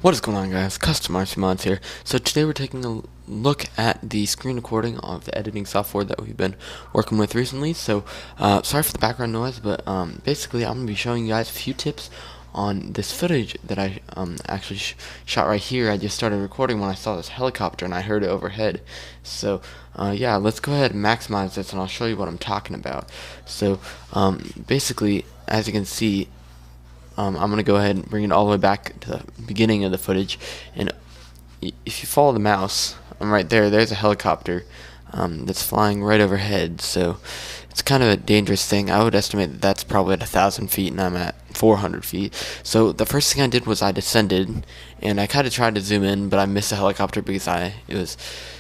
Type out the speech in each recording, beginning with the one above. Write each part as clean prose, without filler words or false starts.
What is going on, guys? Custom RC Mods here. So today we're taking a look at the screen recording of the editing software that we've been working with recently. So sorry for the background noise, but basically I'm going to be showing you guys a few tips on this footage that I actually shot right here. I just started recording when I saw this helicopter and I heard it overhead. So yeah, let's go ahead and maximize this and I'll show you what I'm talking about. So basically, as you can see, I'm going to go ahead and bring it all the way back to the beginning of the footage, and if you follow the mouse, right there's a helicopter that's flying right overhead, so it's kind of a dangerous thing. I would estimate that that's probably at 1,000 feet and I'm at 400 feet. So the first thing I did was I descended, and I kind of tried to zoom in, but I missed the helicopter because it was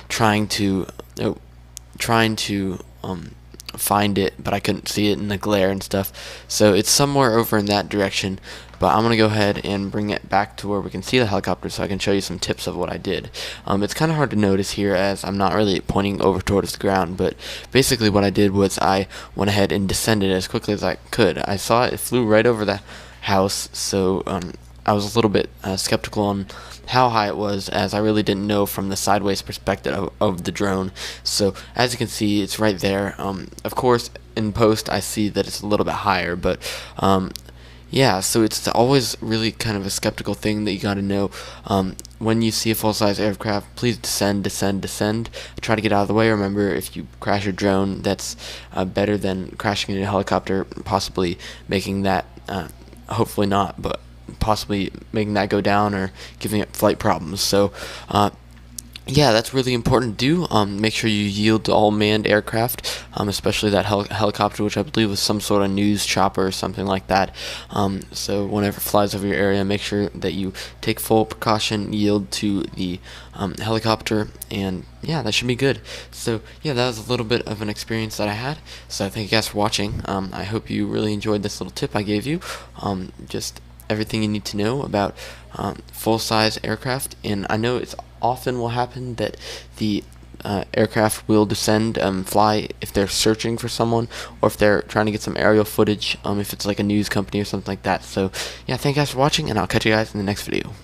trying to find it, but I couldn't see it in the glare and stuff. So it's somewhere over in that direction, but I'm gonna go ahead and bring it back to where we can see the helicopter so I can show you some tips of what I did. It's kind of hard to notice here as I'm not really pointing over towards the ground, but basically what I did was I went ahead and descended as quickly as I could. I saw it flew right over the house, so I was a little bit skeptical on how high it was, as I really didn't know from the sideways perspective of the drone. So as you can see, it's right there. Of course, in post I see that it's a little bit higher, but yeah, so it's always really kind of a skeptical thing that you got to know. When you see a full-size aircraft, please descend. Try to get out of the way. Remember, if you crash your drone, that's better than crashing in a helicopter, possibly making that, hopefully not, but possibly making that go down or giving it flight problems. So yeah, that's really important to do. Make sure you yield to all manned aircraft, especially that helicopter, which I believe was some sort of news chopper or something like that. So whenever it flies over your area, make sure that you take full precaution, yield to the helicopter, and yeah, that should be good. So yeah, that was a little bit of an experience that I had. So thank you guys for watching. I hope you really enjoyed this little tip I gave you. Just everything you need to know about full-size aircraft, and I know it's often will happen that the aircraft will descend, fly if they're searching for someone or if they're trying to get some aerial footage, if it's like a news company or something like that. So yeah, thank you guys for watching, and I'll catch you guys in the next video.